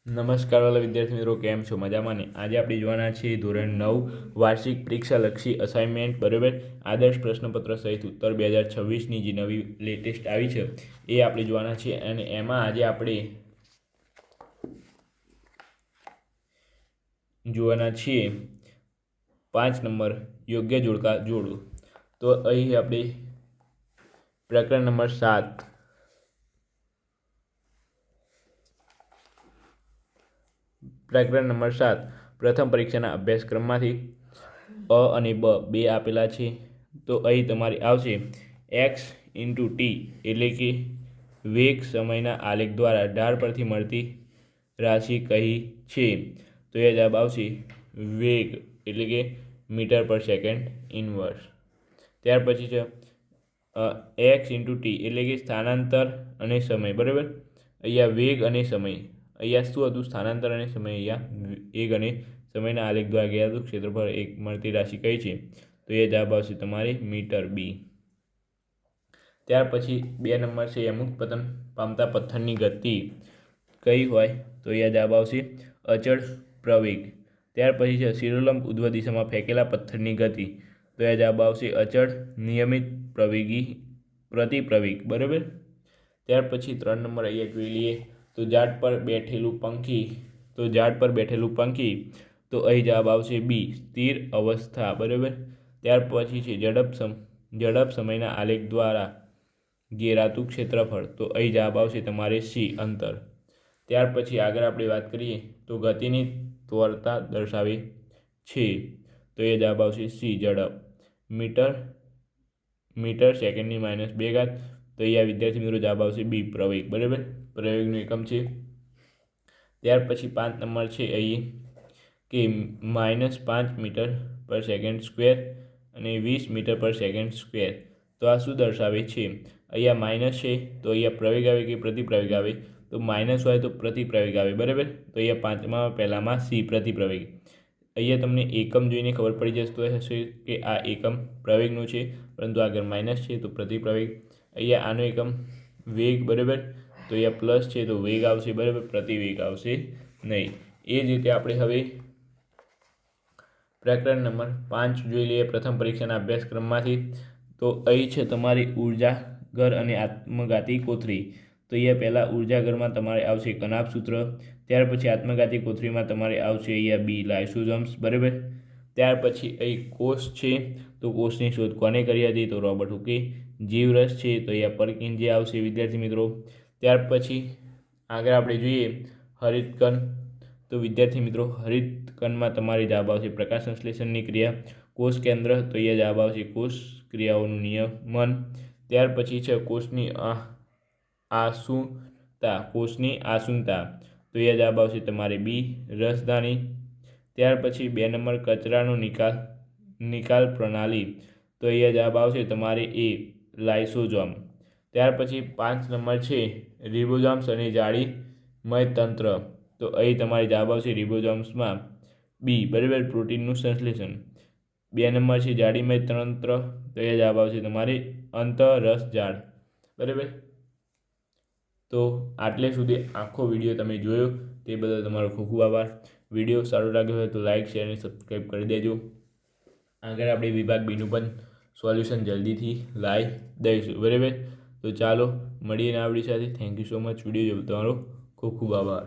નમસ્કાર વાલા વિદ્યાર્થી મિત્રો, કેમ છો? મજામાં ને? આજે આપણે જોવાના છીએ ધોરણ 9 વાર્ષિક પરીક્ષાલક્ષી અસાઇનમેન્ટ, બરાબર. આદર્શ પ્રશ્નપત્ર સહિત ઉત્તર 2026ની જે નવી લેટેસ્ટ આવી છે એ આપણે જોવાના છીએ. અને એમાં આજે આપણે જોવાના છીએ 5 નંબર યોગ્ય જોડકા જોડો. તો અહીં આપણે પ્રકરણ નંબર 7 પ્રથમ પરીક્ષાના અભ્યાસક્રમમાંથી અ અને બ બે આપેલા છે. તો અહીં તમારી આવશે એક્સ ઇન્ટુ ટી એટલે કે વેગ સમયના આલેખ દ્વારા ઢાળ પરથી મળતી રાશિ કહી છે. તો એ જવાબ આવશે વેગ એટલે કે મીટર પર સેકન્ડ ઇનવર્સ. ત્યાર પછી છે એક્સ ઇન્ટુ ટી એટલે કે સ્થાનાંતર અને સમય, બરાબર. અહીંયા વેગ અને સમય, અહીંયા શું હતું? સ્થાનાંતર અને સમય. અહીંયા વેગ અને સમયના આલેખ દ્વારા ઘેરાતું ક્ષેત્રફળ એક મળતી રાશિ કઈ છે? તો એ જવાબ આવશે તમારે મીટર બી. ત્યાર પછી 2 નંબર છે અમુક પતન પામતા પથ્થરની ગતિ કઈ હોય? તો અહીંયા જવાબ આવશે અચળ પ્રવેગ. ત્યાર પછી છે શિરોલંબ ઉધ્વ દિશામાં ફેંકેલા પથ્થરની ગતિ. તો એ જવાબ આવશે અચળ નિયમિત પ્રતિપ્રવેગ, બરાબર. ત્યાર પછી 3 નંબર અહીંયા જોઈ લઈએ તો ઝાડ પર બેઠેલું પંખી. તો અહીં જવાબ આવશે બી સ્થિર અવસ્થા, બરાબર. ત્યાર પછી છે ઝડપ સમયના આલેખ દ્વારા ઘેરાતું ક્ષેત્રફળ. તો અહીં જવાબ આવશે તમારે સી અંતર. ત્યાર પછી આગળ આપણે વાત કરીએ તો ગતિની ત્વરતા દર્શાવે છે. તો એ જવાબ આવશે સી ઝડપ. મીટર સેકન્ડની -2 તો અહીંયા વિદ્યાર્થી મિત્રો જવાબ આવશે બી પ્રવેગ, બરાબર. પ્રવેગનું એકમ છે. ત્યાર પછી 5 નંબર છે અહીં કે -5 મીટર પર સેકન્ડ સ્ક્વેર અને 20 મીટર પર સેકન્ડ સ્ક્વેર. તો આ શું દર્શાવે છે? અહીંયા માઇનસ છે તો અહીંયા પ્રવેગ આવે કે પ્રતિપ્રવેગ આવે? તો માઇનસ હોય તો પ્રતિપ્રવેગ આવે, બરાબર. તો અહીંયા 5મા પહેલામાં સી પ્રતિપ્રવેગ. અહીંયા તમને એકમ જોઈને ખબર પડી જશે તો હશે કે આ એકમ પ્રવેગનું છે, પરંતુ આગળ માઇનસ છે તો પ્રતિપ્રવેગ. અહીંયા આનો એકમ વેગ, બરાબર. તો અહીંયા પ્લસ છે તો વેગ આવશે, બરાબર, પ્રતિવેગ આવશે નહીં. એ જ રીતે આપણે હવે પ્રકરણ નંબર 5 જોઈ લઈએ પ્રથમ પરીક્ષાના અભ્યાસક્રમમાંથી. તો અહીં છે તમારી ઉર્જાઘર અને આત્મઘાતી કોથળી. તો અહીંયા પહેલાં ઉર્જાઘરમાં તમારે આવશે કનાભ સૂત્ર. ત્યાર પછી આત્મઘાતી કોથળીમાં તમારે આવશે અહીંયા બી લાઇસોઝોમ્સ, બરાબર. ત્યાર પછી અહીં કોષ છે તો કોષની શોધ કોને કરી હતી? તો રોબર્ટ હુકે. જીવરસ છે તો અહીંયા પરકિંજે આવશે વિદ્યાર્થી મિત્રો. ત્યાર પછી આગળ આપણે જોઈએ હરિતકણ. તો વિદ્યાર્થી મિત્રો હરિતકણમાં તમારી જવાબ આવશે પ્રકાશ સંશ્લેષણની ક્રિયા. કોષ કેન્દ્ર તો અહીંયા જવાબ આવશે કોષ ક્રિયાઓનું નિયમન. ત્યાર પછી છે કોષની આસુનતા. તો અહીંયા જવાબ આવશે તમારે બી રસધાની. ત્યાર પછી 2 નંબર કચરાનો નિકાલ પ્રણાલી. તો અહીંયા જવાબ આવશે તમારે એ લાઇસોઝોમ. ત્યાર પછી 5 નંબર છે રિબોઝોમ્સ અને જાળીમય તંત્ર. તો અહીં તમારે જવાબ આવશે રિબોઝોમ્સમાં બી, બરાબર, પ્રોટીનનું સંશ્લેષણ. 2 નંબર છે જાળીમય તંત્ર. તો એ જવાબ આવશે તમારે અંતરરસજાળ, બરાબર. તો આટલે સુધી આખો વિડીયો તમે જોયો તે બદલ તમારો ખૂબ ખૂબ આભાર. વિડીયો સારો લાગ્યો હોય તો લાઇક, શેર અને સબસ્ક્રાઈબ કરી દેજો. આગળ આપણે વિભાગ બીનું પણ સોલ્યુશન જલ્દીથી લાવી દઈશું, બરાબર. તો ચાલો મળીએ આપણી સાથે. Thank you so much. Video જોવા તમારો ખૂબ ખૂબ આભાર.